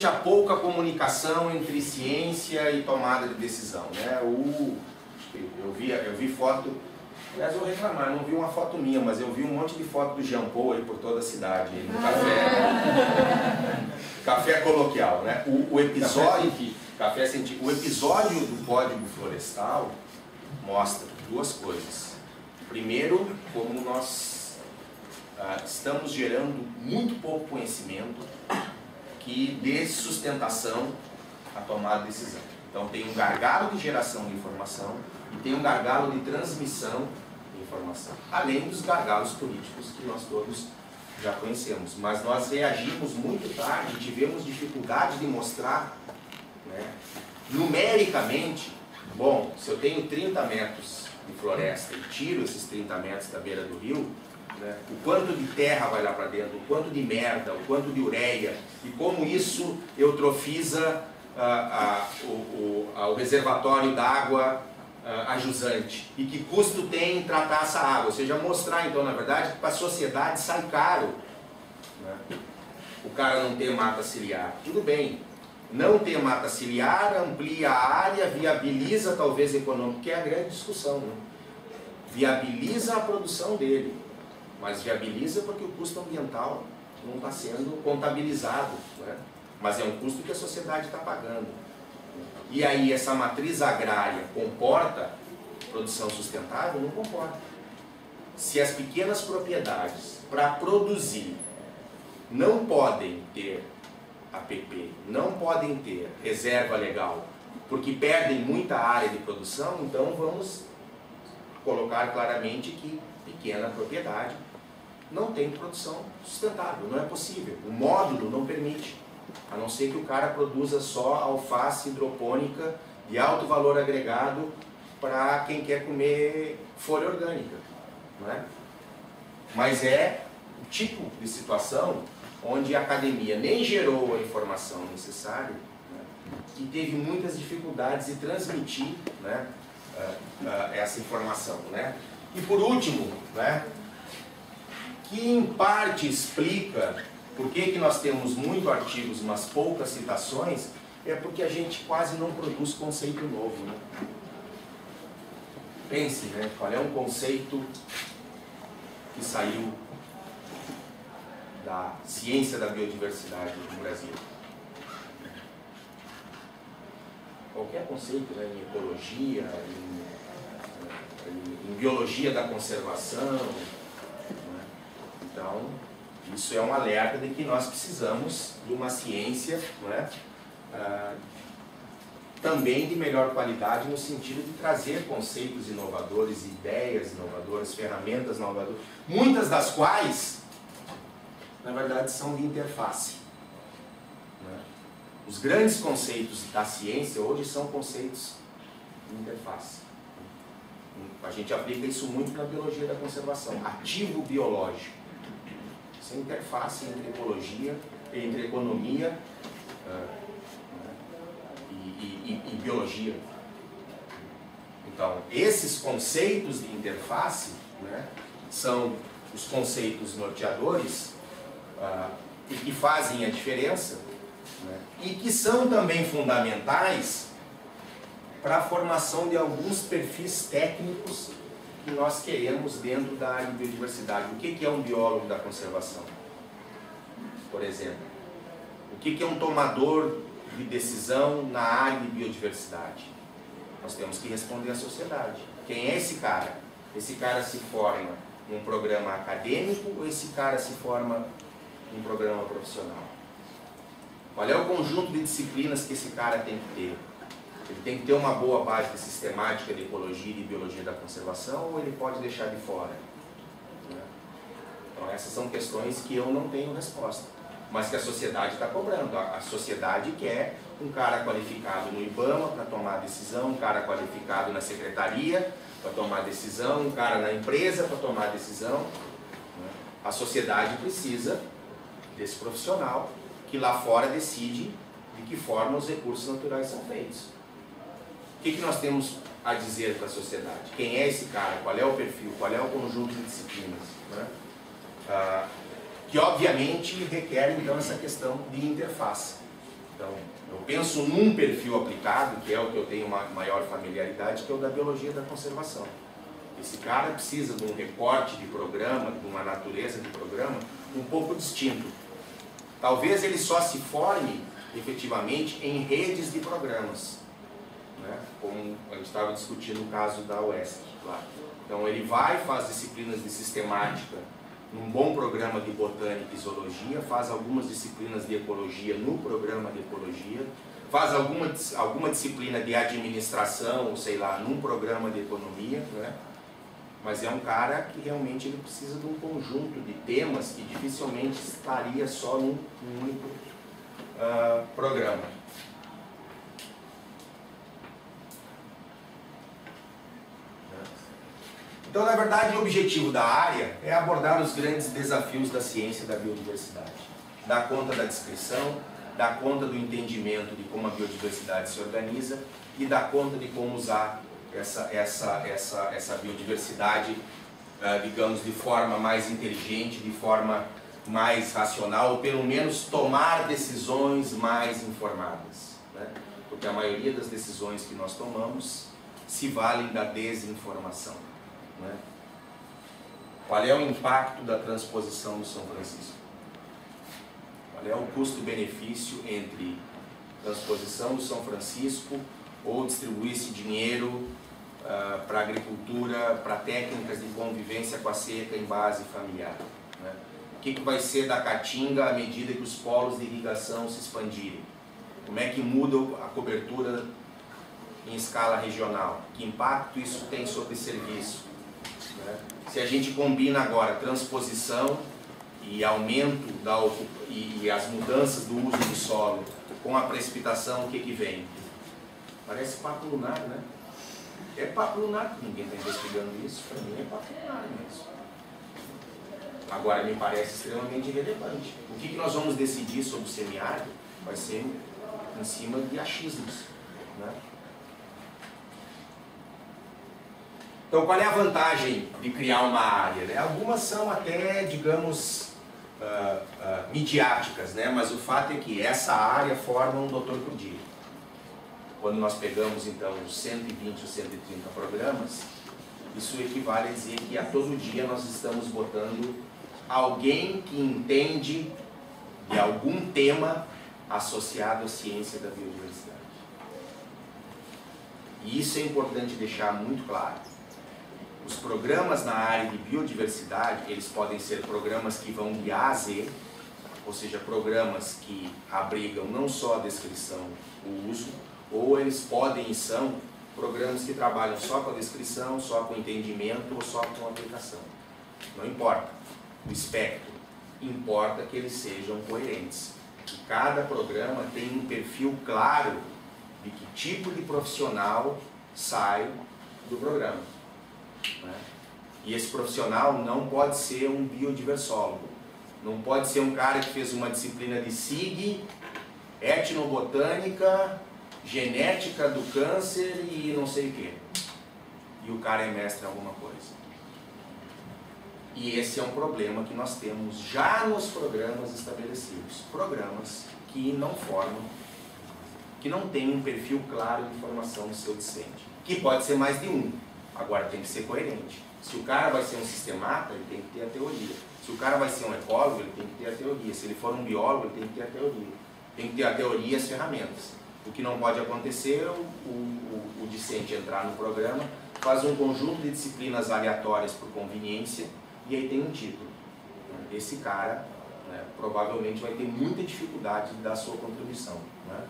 há pouca comunicação entre ciência e tomada de decisão, né? Eu vi foto, aliás, eu vou reclamar, não vi uma foto minha, mas eu vi um monte de foto do Jean Paul aí por toda a cidade, aí no café, café coloquial, né? O episódio do Código Florestal mostra duas coisas. Primeiro, como nós estamos gerando muito pouco conhecimento que dê sustentação à tomada de decisão. Então tem um gargalo de geração de informação e tem um gargalo de transmissão de informação, além dos gargalos políticos que nós todos já conhecemos. Mas nós reagimos muito tarde, tivemos dificuldade de mostrar, né, numericamente. Bom, se eu tenho 30 metros de floresta e tiro esses 30 metros da beira do rio, né, o quanto de terra vai lá para dentro, o quanto de merda, o quanto de ureia, e como isso eutrofiza o reservatório d'água a jusante, e que custo tem tratar essa água. Ou seja, mostrar então, na verdade, que para a sociedade sai caro, né, o cara não ter mata ciliar. Tudo bem, não ter mata ciliar amplia a área, viabiliza talvez econômico, que é a grande discussão, né? Viabiliza a produção dele, mas viabiliza porque o custo ambiental não está sendo contabilizado, né? Mas é um custo que a sociedade está pagando. E aí essa matriz agrária comporta produção sustentável? Não comporta. Se as pequenas propriedades, para produzir, não podem ter APP, não podem ter reserva legal, porque perdem muita área de produção, então vamos colocar claramente que pequena propriedade não tem produção sustentável, não é possível. O módulo não permite, a não ser que o cara produza só alface hidropônica de alto valor agregado para quem quer comer folha orgânica, não é? Mas é o tipo de situação onde a academia nem gerou a informação necessária, né, e teve muitas dificuldades de transmitir, né, essa informação, né? E por último, né, que em parte explica por que nós temos muitos artigos, mas poucas citações, é porque a gente quase não produz conceito novo, né? Pense, né, qual é um conceito que saiu da ciência da biodiversidade no Brasil. Qualquer conceito, né, em ecologia, em biologia da conservação, né? Então, isso é um alerta de que nós precisamos de uma ciência, né, também de melhor qualidade, no sentido de trazer conceitos inovadores, ideias inovadoras, ferramentas inovadoras, muitas das quais, na verdade, são de interface, né? Os grandes conceitos da ciência hoje são conceitos de interface. A gente aplica isso muito na biologia da conservação, ativo biológico. Isso é interface entre ecologia, entre economia e biologia. Então, esses conceitos de interface, né, são os conceitos norteadores e que fazem a diferença, né, e que são também fundamentais para a formação de alguns perfis técnicos que nós queremos dentro da área de biodiversidade. O que é um biólogo da conservação, por exemplo? O que é um tomador de decisão na área de biodiversidade? Nós temos que responder à sociedade. Quem é esse cara? Esse cara se forma num programa acadêmico ou esse cara se forma num programa profissional? Qual é o conjunto de disciplinas que esse cara tem que ter? Ele tem que ter uma boa base de sistemática de ecologia e de biologia da conservação, ou ele pode deixar de fora? Então essas são questões que eu não tenho resposta, mas que a sociedade está cobrando. A sociedade quer um cara qualificado no IBAMA para tomar decisão, um cara qualificado na secretaria para tomar decisão, um cara na empresa para tomar decisão. A sociedade precisa desse profissional que lá fora decide de que forma os recursos naturais são feitos. O que nós temos a dizer para a sociedade? Quem é esse cara? Qual é o perfil? Qual é o conjunto de disciplinas, né? Que obviamente requer então essa questão de interface. penso num perfil aplicado, que é o que eu tenho uma maior familiaridade, que é o da biologia da conservação. Esse cara precisa de um recorte de programa, de uma natureza de programa um pouco distinto. Talvez ele só se forme efetivamente em redes de programas, né? Como a gente estava discutindo o caso da UESC lá. Então ele faz disciplinas de sistemática num bom programa de botânica e zoologia, faz algumas disciplinas de ecologia no programa de ecologia, faz alguma disciplina de administração, ou sei lá, num programa de economia, né? Mas é um cara que realmente ele precisa de um conjunto de temas que dificilmente estaria só num único programa. Então, na verdade, o objetivo da área é abordar os grandes desafios da ciência da biodiversidade. Dar conta da descrição, dar conta do entendimento de como a biodiversidade se organiza e dar conta de como usar essa biodiversidade, digamos, de forma mais inteligente, de forma mais racional, ou pelo menos tomar decisões mais informadas, né? Porque a maioria das decisões que nós tomamos se valem da desinformação, né? Qual é o impacto da transposição do São Francisco? Qual é o custo-benefício entre transposição do São Francisco ou distribuir esse dinheiro para agricultura, para técnicas de convivência com a seca em base familiar, né? O que vai ser da Caatinga à medida que os polos de irrigação se expandirem? Como é que muda a cobertura em escala regional? Que impacto isso tem sobre serviço, né? Se a gente combina agora transposição e aumento e as mudanças do uso do solo com a precipitação, o que vem? Parece papo lunar, né? É papo lunar, ninguém está investigando isso, para mim é papo lunar mesmo. Agora, me parece extremamente irrelevante. O que nós vamos decidir sobre o semiárido vai ser em cima de achismos, né? Então, qual é a vantagem de criar uma área, né? Algumas são até, digamos, midiáticas, né? Mas o fato é que essa área forma um doutor por dia. Quando nós pegamos, então, os 120 ou 130 programas, isso equivale a dizer que a todo dia nós estamos botando alguém que entende de algum tema associado à ciência da biodiversidade. E isso é importante deixar muito claro. Os programas na área de biodiversidade, eles podem ser programas que vão de A a Z, ou seja, programas que abrigam não só a descrição, o uso, ou eles podem e são programas que trabalham só com a descrição, só com o entendimento ou só com a aplicação. Não importa o espectro, importa que eles sejam coerentes. E cada programa tem um perfil claro de que tipo de profissional sai do programa, né? E esse profissional não pode ser um biodiversólogo, não pode ser um cara que fez uma disciplina de SIG, etnobotânica, genética do câncer e não sei o que, e o cara é mestre em alguma coisa. E esse é um problema que nós temos já nos programas estabelecidos, programas que não formam, que não têm um perfil claro de formação do seu discente, que pode ser mais de um, agora tem que ser coerente. Se o cara vai ser um sistemata, ele tem que ter a teoria. Se o cara vai ser um ecólogo, ele tem que ter a teoria. Se ele for um biólogo, ele tem que ter a teoria. Tem que ter a teoria e as ferramentas. O que não pode acontecer é o discente entrar no programa, faz um conjunto de disciplinas aleatórias por conveniência e aí tem um título. Esse cara, né, provavelmente vai ter muita dificuldade de dar sua contribuição, né?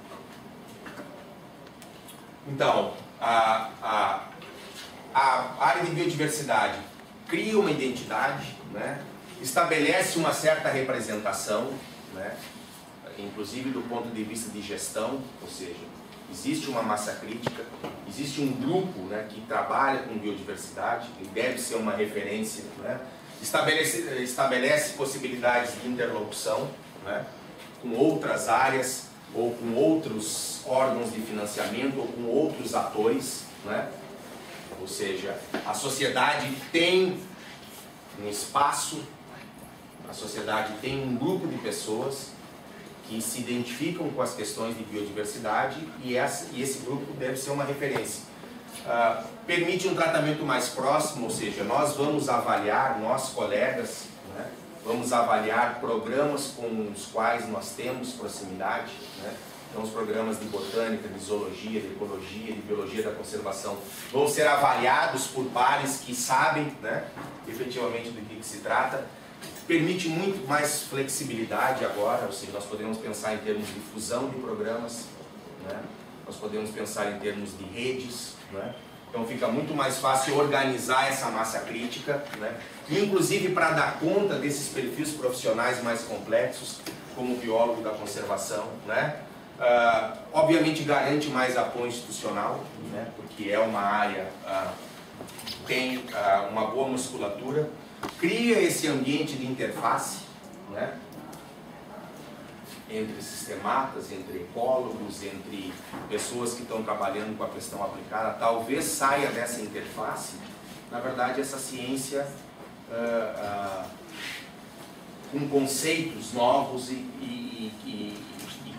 Então, a área de biodiversidade cria uma identidade, né, estabelece uma certa representação, né, inclusive do ponto de vista de gestão, ou seja, existe uma massa crítica, existe um grupo, né, que trabalha com biodiversidade, que deve ser uma referência, né, estabelece possibilidades de interlocução, né, com outras áreas, ou com outros órgãos de financiamento, ou com outros atores, né, ou seja, a sociedade tem um espaço, a sociedade tem um grupo de pessoas que se identificam com as questões de biodiversidade e esse grupo deve ser uma referência. Permite um tratamento mais próximo, ou seja, nós vamos avaliar, nós colegas, né, vamos avaliar programas com os quais nós temos proximidade, né? Então os programas de botânica, de zoologia, de ecologia, de biologia da conservação vão ser avaliados por pares que sabem, né, efetivamente do que se trata. Permite muito mais flexibilidade agora, ou seja, nós podemos pensar em termos de fusão de programas, né? Nós podemos pensar em termos de redes, né? Então fica muito mais fácil organizar essa massa crítica, né? Inclusive para dar conta desses perfis profissionais mais complexos, como o biólogo da conservação, né? Obviamente garante mais apoio institucional, né? Porque é uma área que tem uma boa musculatura, cria esse ambiente de interface, né, entre sistematas, entre ecólogos, entre pessoas que estão trabalhando com a questão aplicada. Talvez saia dessa interface, na verdade, essa ciência com conceitos novos e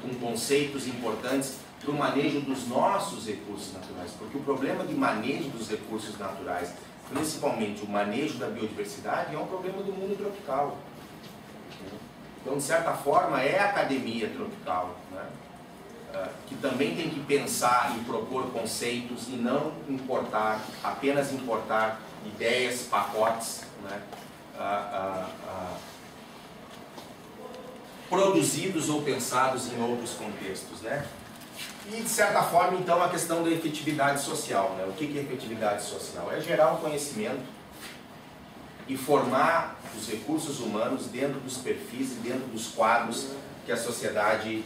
com conceitos importantes para o manejo dos nossos recursos naturais, porque o problema de manejo dos recursos naturais, principalmente o manejo da biodiversidade, é um problema do mundo tropical. Então, de certa forma, é a academia tropical, né, que também tem que pensar e propor conceitos e não apenas importar ideias, pacotes, né, produzidos ou pensados em outros contextos, né? E, de certa forma, então, a questão da efetividade social, né? O que é efetividade social? É gerar o conhecimento e formar os recursos humanos dentro dos perfis e dentro dos quadros que a sociedade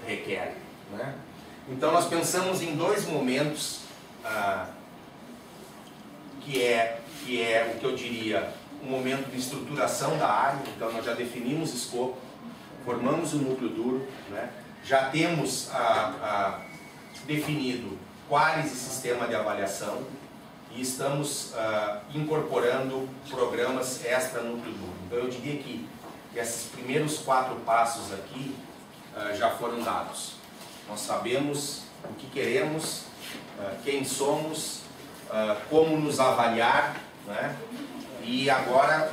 requer, né? Então, nós pensamos em dois momentos que é o que eu diria um momento de estruturação da área. Então, nós já definimos escopo, formamos o núcleo duro, né? Já temos definido quais e sistema de avaliação e estamos incorporando programas extra núcleo duro. Então eu diria que esses primeiros 4 passos aqui já foram dados. Nós sabemos o que queremos, quem somos, como nos avaliar, né? E agora,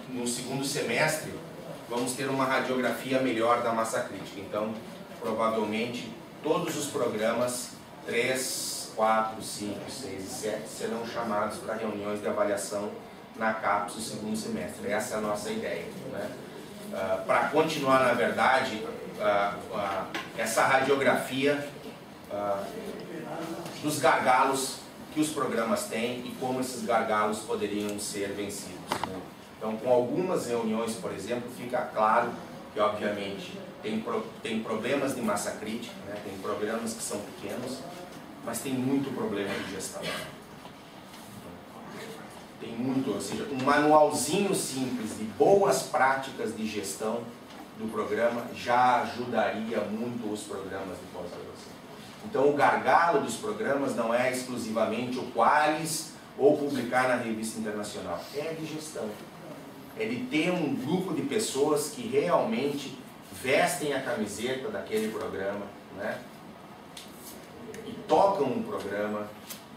no segundo semestre, vamos ter uma radiografia melhor da massa crítica. Então, provavelmente, todos os programas 3, 4, 5, 6 e 7 serão chamados para reuniões de avaliação na CAPES no segundo semestre. Essa é a nossa ideia, né? Para continuar, na verdade, essa radiografia dos gargalos que os programas têm e como esses gargalos poderiam ser vencidos, né? Então, com algumas reuniões, por exemplo, fica claro que, obviamente, tem problemas de massa crítica, né? Tem programas que são pequenos, mas tem muito problema de gestão. Tem muito, ou seja, um manualzinho simples de boas práticas de gestão do programa já ajudaria muito os programas de pós-graduação. Então, o gargalo dos programas não é exclusivamente o Qualis ou publicar na revista internacional, é de gestão. É de ter um grupo de pessoas que realmente vestem a camiseta daquele programa, né? E tocam um programa,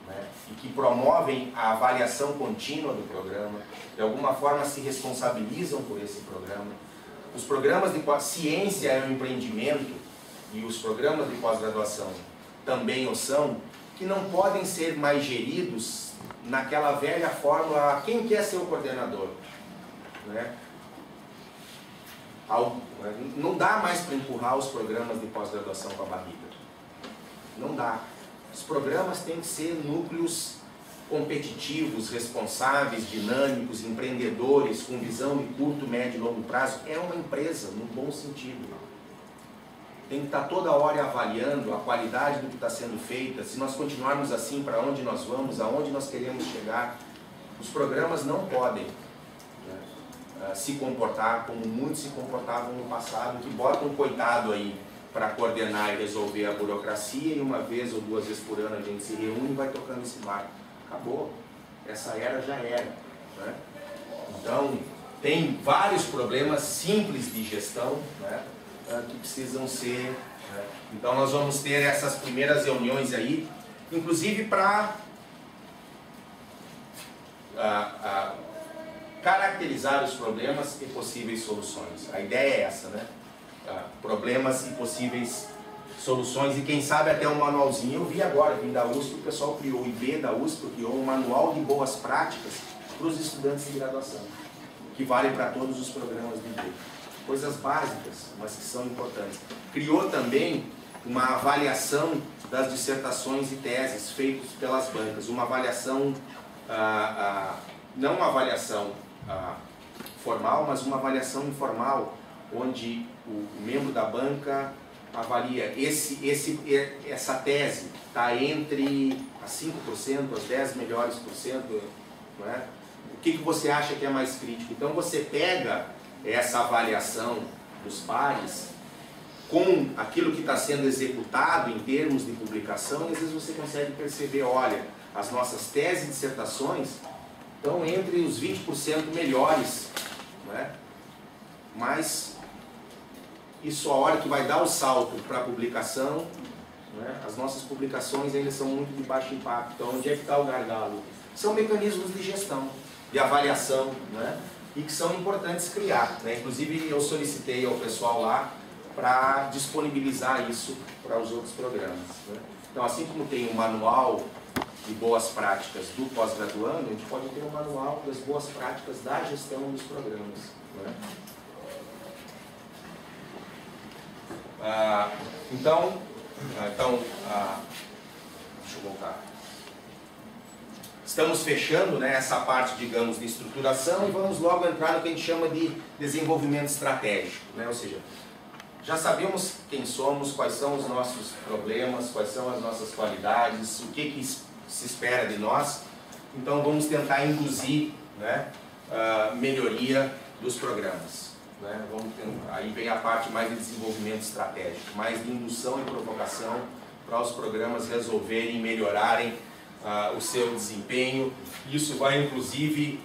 né? E que promovem a avaliação contínua do programa, de alguma forma se responsabilizam por esse programa. Os programas de ciência é um empreendimento, e os programas de pós-graduação também o são, que não podem ser mais geridos naquela velha fórmula, quem quer ser o coordenador? Né? Não dá mais para empurrar os programas de pós-graduação com a barriga. Não dá. Os programas têm que ser núcleos competitivos, responsáveis, dinâmicos, empreendedores, com visão de curto, médio e longo prazo. É uma empresa, no bom sentido. Tem que estar toda hora avaliando a qualidade do que está sendo feito. Se nós continuarmos assim, para onde nós vamos, aonde nós queremos chegar. Os programas não podem se comportar como muitos se comportavam no passado, que botam um coitado aí para coordenar e resolver a burocracia, e uma vez ou 2 vezes por ano a gente se reúne e vai tocando esse barco. Acabou. Essa era já era, né? Então, tem vários problemas simples de gestão, né? que precisam ser... Então nós vamos ter essas primeiras reuniões aí, inclusive para caracterizar os problemas e possíveis soluções. A ideia é essa, né? Problemas e possíveis soluções, e quem sabe até um manualzinho. Eu vi agora, vim da USP, o pessoal criou, o IB da USP criou um manual de boas práticas para os estudantes de graduação, que vale para todos os programas de IB. Coisas básicas, mas que são importantes. Criou também uma avaliação das dissertações e teses feitas pelas bancas, uma avaliação, não uma avaliação formal, mas uma avaliação informal, onde o membro da banca avalia essa tese está entre as 5%, as 10 melhores por cento, não é? O que você acha que é mais crítico? Então você pega essa avaliação dos pares com aquilo que está sendo executado em termos de publicação, e às vezes você consegue perceber, olha, as nossas teses e dissertações estão entre os 20% melhores, não é? Mas isso, a hora que vai dar o salto para a publicação, né, as nossas publicações ainda são muito de baixo impacto. Então, onde é que está o gargalo? São mecanismos de gestão, de avaliação, né, e que são importantes criar, né? Inclusive, eu solicitei ao pessoal lá para disponibilizar isso para os outros programas, né? Então, assim como tem um manual de boas práticas do pós-graduando, a gente pode ter um manual das boas práticas da gestão dos programas, né? Então, deixa eu voltar. Estamos fechando, né, essa parte, digamos, de estruturação, e vamos logo entrar no que a gente chama de desenvolvimento estratégico, né? Ou seja, já sabemos quem somos, quais são os nossos problemas, quais são as nossas qualidades, o que se espera de nós. Então vamos tentar induzir, né, melhoria dos programas, né? Aí vem a parte mais de desenvolvimento estratégico, mais de indução e provocação para os programas resolverem, melhorarem o seu desempenho. Isso vai inclusive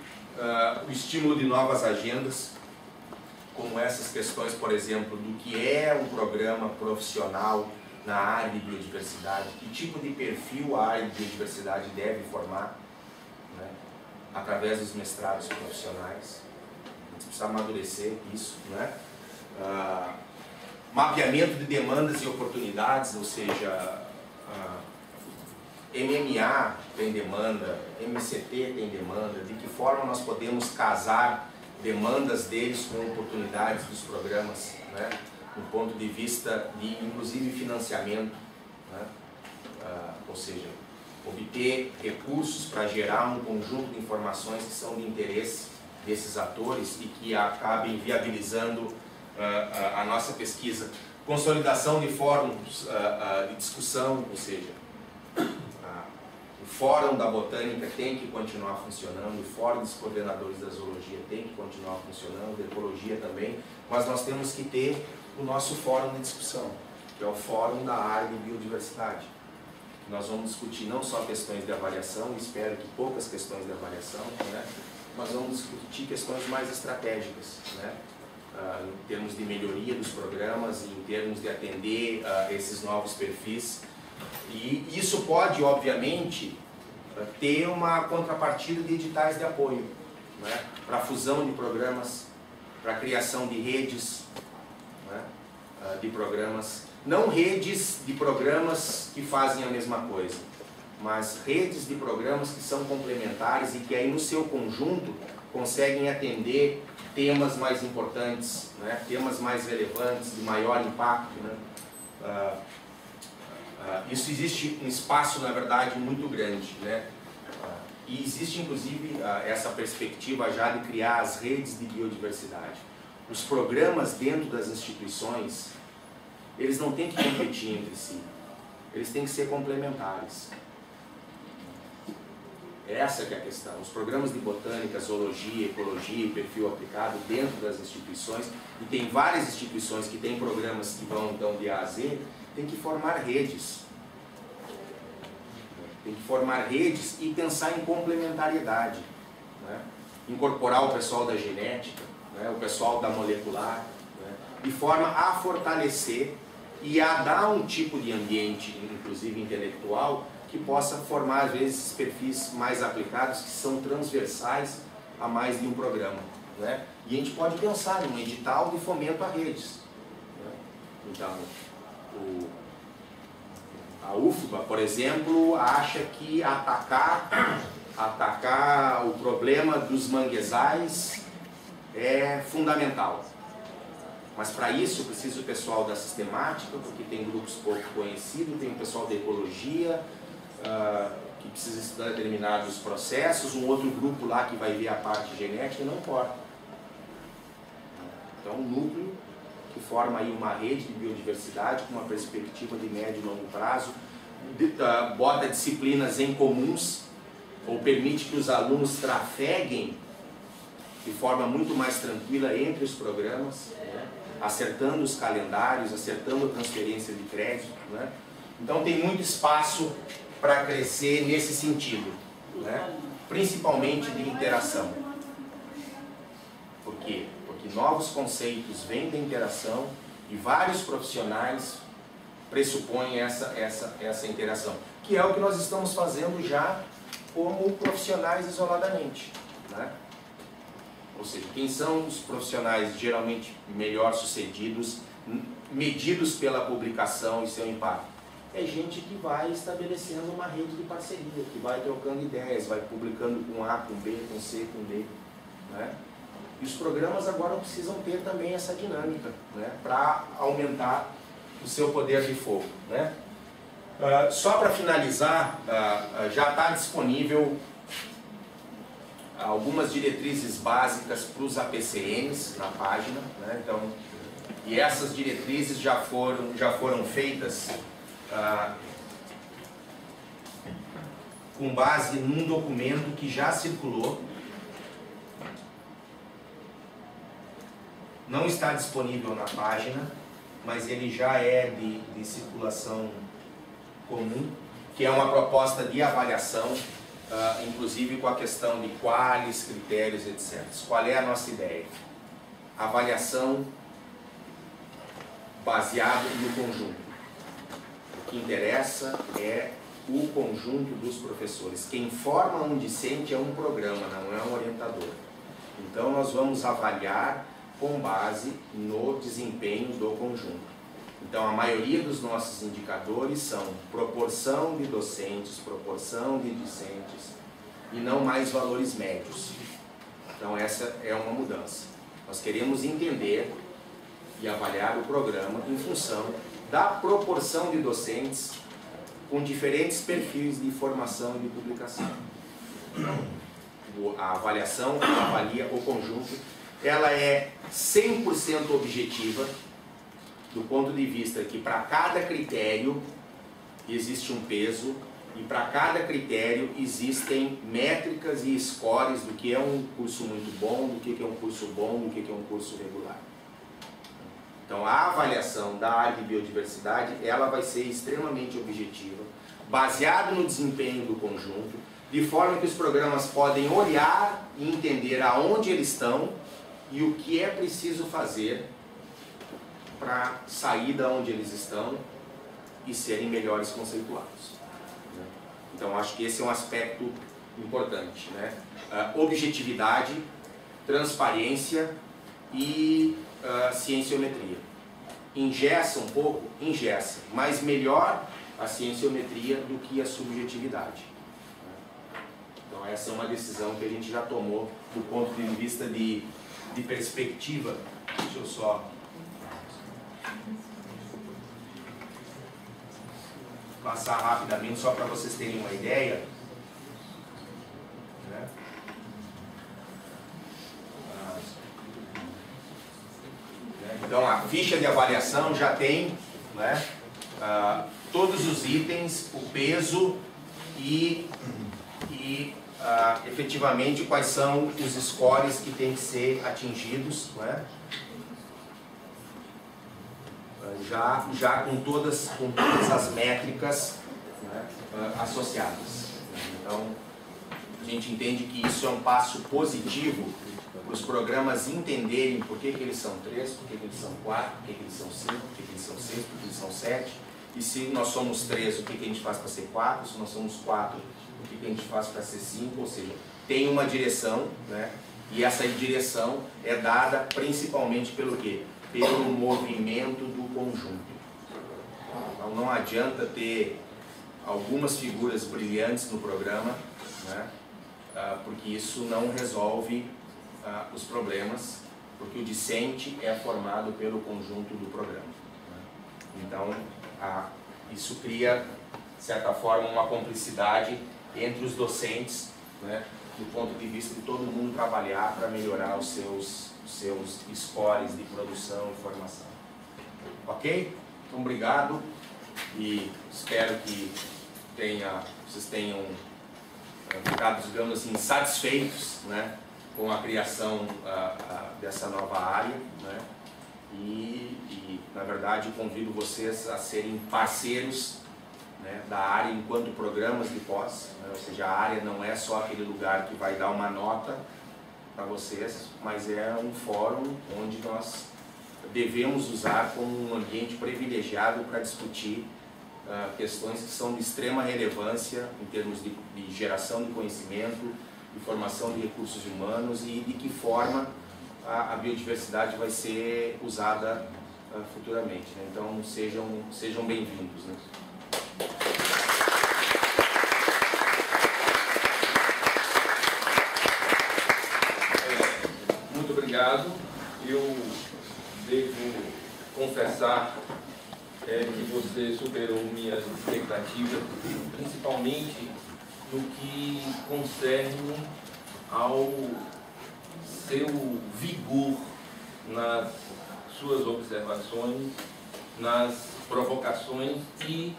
o estímulo de novas agendas, como essas questões, por exemplo, do que é um programa profissional na área de biodiversidade, que tipo de perfil a área de biodiversidade deve formar, né, através dos mestrados profissionais. A gente precisa amadurecer isso, né? Mapeamento de demandas e oportunidades, ou seja, MMA tem demanda, MCT tem demanda, de que forma nós podemos casar demandas deles com oportunidades dos programas, né, do ponto de vista de, inclusive, financiamento, né? Ou seja, obter recursos para gerar um conjunto de informações que são de interesse desses atores e que acabem viabilizando a nossa pesquisa. Consolidação de fóruns de discussão, ou seja, o Fórum da Botânica tem que continuar funcionando, o Fórum dos Coordenadores da Zoologia tem que continuar funcionando, da Ecologia também, mas nós temos que ter o nosso Fórum de discussão, que é o Fórum da área de biodiversidade. Nós vamos discutir não só questões de avaliação, espero que poucas questões de avaliação, né, mas vamos discutir questões mais estratégicas, né, em termos de melhoria dos programas, em termos de atender esses novos perfis. E isso pode, obviamente, ter uma contrapartida de editais de apoio, né, para a fusão de programas, para a criação de redes, né, de programas, não redes de programas que fazem a mesma coisa, mas redes de programas que são complementares e que aí no seu conjunto conseguem atender temas mais importantes, né, temas mais relevantes, de maior impacto, né. Isso existe um espaço, na verdade, muito grande, né? E existe, inclusive, essa perspectiva já de criar as redes de biodiversidade. Os programas dentro das instituições, eles não têm que competir entre si, eles têm que ser complementares. Essa que é a questão. Os programas de botânica, zoologia, ecologia e perfil aplicado dentro das instituições, e tem várias instituições que têm programas que vão então de A a Z, tem que formar redes. Tem que formar redes e pensar em complementariedade, né? Incorporar o pessoal da genética, né? O pessoal da molecular, né? de forma a fortalecer e a dar um tipo de ambiente, inclusive intelectual, que possa formar, às vezes, perfis mais aplicados, que são transversais a mais de um programa, né? E a gente pode pensar em um edital de fomento a redes, né? Então, a UFBA, por exemplo, acha que atacar o problema dos manguezais é fundamental. Mas para isso precisa o pessoal da sistemática, porque tem grupos pouco conhecidos, tem o pessoal da ecologia, que precisa estudar determinados processos, um outro grupo lá que vai ver a parte genética, não importa. Então, um núcleo que forma aí uma rede de biodiversidade com uma perspectiva de médio e longo prazo, bota disciplinas em comuns, ou permite que os alunos trafeguem de forma muito mais tranquila entre os programas, né? Acertando os calendários, acertando a transferência de crédito, né? Então tem muito espaço para crescer nesse sentido, né? Principalmente de interação. Por quê? Porque novos conceitos vêm da interação e vários profissionais pressupõem essa interação, que é o que nós estamos fazendo já como profissionais isoladamente, né? Ou seja, quem são os profissionais geralmente melhor sucedidos, medidos pela publicação e seu impacto? É gente que vai estabelecendo uma rede de parceria, que vai trocando ideias, vai publicando com A, com B, com C, com D, né? E os programas agora precisam ter também essa dinâmica, né? Para aumentar o seu poder de fogo, né? Só para finalizar, já está disponível algumas diretrizes básicas para os APCNs na página, né? Então, e essas diretrizes já foram feitas com base num documento que já circulou. Não está disponível na página, mas ele já é de circulação comum, que é uma proposta de avaliação, inclusive com a questão de quais, critérios, etc. Qual é a nossa ideia? Avaliação baseada no conjunto. O que interessa é o conjunto dos professores. Quem forma um discente é um programa, não é um orientador. Então nós vamos avaliar com base no desempenho do conjunto. Então a maioria dos nossos indicadores são proporção de docentes, proporção de discentes e não mais valores médios. Então essa é uma mudança. Nós queremos entender e avaliar o programa em função da proporção de docentes com diferentes perfis de formação e de publicação. Então, a avaliação avalia o conjunto, ela é 100% objetiva, do ponto de vista que para cada critério existe um peso e para cada critério existem métricas e scores do que é um curso muito bom, do que é um curso bom, do que é um curso regular. Então a avaliação da área de biodiversidade, ela vai ser extremamente objetiva, baseado no desempenho do conjunto, de forma que os programas podem olhar e entender aonde eles estão e o que é preciso fazer para sair da onde eles estão e serem melhores conceituados. Então acho que esse é um aspecto importante, né? Objetividade, transparência e cienciometria. Engessa um pouco? Engessa, mas melhor a cienciometria do que a subjetividade. Então essa é uma decisão que a gente já tomou do ponto de vista de perspectiva. Deixa eu só passar rapidamente, só para vocês terem uma ideia, né? Então a ficha de avaliação já tem, né, todos os itens, o peso e efetivamente quais são os scores que têm que ser atingidos, né? Já com todas as métricas, né, associadas. Então, a gente entende que isso é um passo positivo para os programas entenderem por que eles são 3, por que eles são 4, por que eles são 5, por que eles são 6, por que eles são 7. E se nós somos 3, o que a gente faz para ser 4? Se nós somos 4, o que a gente faz para ser 5? Ou seja, tem uma direção, né? E essa direção é dada principalmente pelo quê? Pelo movimento do conjunto. Então não adianta ter algumas figuras brilhantes no programa, né? Porque isso não resolve os problemas, porque o discente é formado pelo conjunto do programa, né? Então isso cria, de certa forma, uma cumplicidade entre os docentes, né? Do ponto de vista de todo mundo trabalhar para melhorar os seus scores de produção e formação. Ok? Então, obrigado e espero que vocês tenham ficado, digamos assim, satisfeitos, né, com a criação dessa nova área, né? E, na verdade, convido vocês a serem parceiros, né, da área enquanto programas de pós, né? Ou seja, a área não é só aquele lugar que vai dar uma nota para vocês, mas é um fórum onde nós devemos usar como um ambiente privilegiado para discutir questões que são de extrema relevância em termos de geração de conhecimento, de formação de recursos humanos e de que forma a biodiversidade vai ser usada futuramente, né? Então sejam bem-vindos, né? Muito obrigado. Eu devo confessar que você superou minhas expectativas, principalmente no que concerne ao seu vigor nas suas observações, nas provocações e,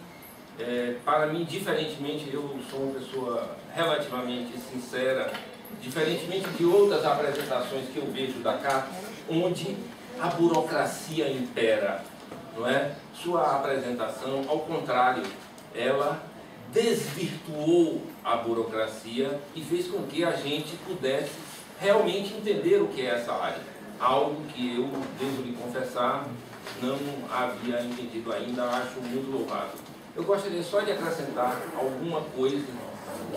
para mim, diferentemente, eu sou uma pessoa relativamente sincera, diferentemente de outras apresentações que eu vejo da cá, onde a burocracia impera, não é? Sua apresentação, ao contrário, ela desvirtuou a burocracia e fez com que a gente pudesse realmente entender o que é essa área. Algo que eu, devo lhe confessar, não havia entendido ainda, acho muito louvável. Eu gostaria só de acrescentar alguma coisa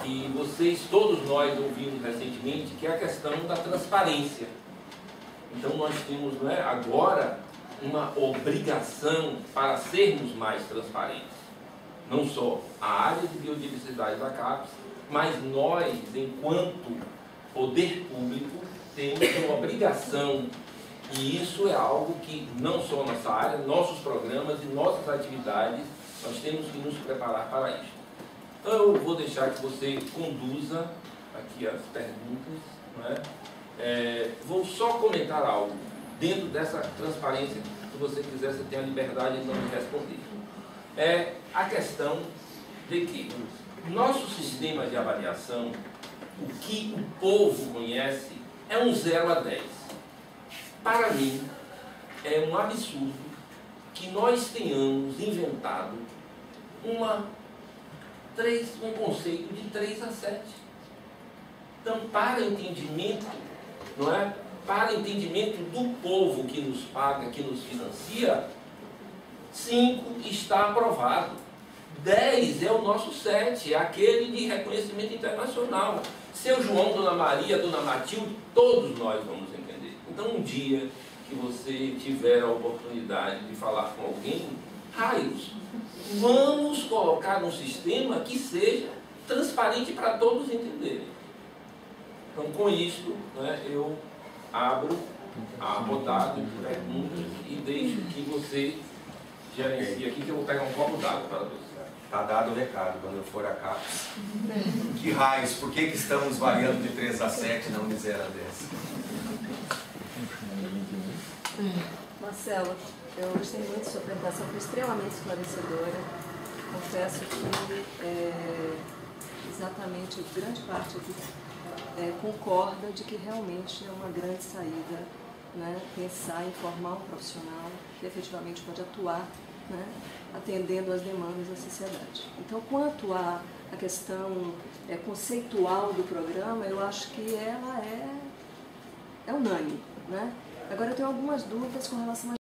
que vocês, todos nós, ouvimos recentemente, que é a questão da transparência. Então nós temos, não é, agora uma obrigação para sermos mais transparentes. Não só a área de biodiversidade da CAPES, mas nós, enquanto poder público, temos uma obrigação, e isso é algo que não só nossa área, nossos programas e nossas atividades, nós temos que nos preparar para isso. Então eu vou deixar que você conduza aqui as perguntas, não é? Vou só comentar algo dentro dessa transparência. Se você quiser, você tem a liberdade de não me responder. É a questão de que nosso sistema de avaliação, o que o povo conhece, é um 0 a 10. Para mim, é um absurdo que nós tenhamos inventado um conceito de 3 a 7. Então, para entendimento, não é? Para entendimento do povo que nos paga, que nos financia, 5 está aprovado. 10 é o nosso 7, é aquele de reconhecimento internacional. Seu João, Dona Maria, Dona Matilde, todos nós vamos entender. Então, um dia que você tiver a oportunidade de falar com alguém, raios, vamos colocar um sistema que seja transparente para todos entenderem. Então, com isso, né, eu abro a rodada de perguntas e deixo que você gerencie aqui, que eu vou pegar um copo d'água para você. Está dado o recado, quando eu for a CAPES. Que raios, por que estamos variando de 3 a 7 e não de 0 a 10? Marcelo, eu gostei muito da sua apresentação, foi extremamente esclarecedora. Confesso que exatamente grande parte aqui concorda de que realmente é uma grande saída, né, pensar em formar um profissional que efetivamente pode atuar, né, atendendo às demandas da sociedade. Então, quanto à questão conceitual do programa, eu acho que ela unânime, né? Agora eu tenho algumas dúvidas com relação a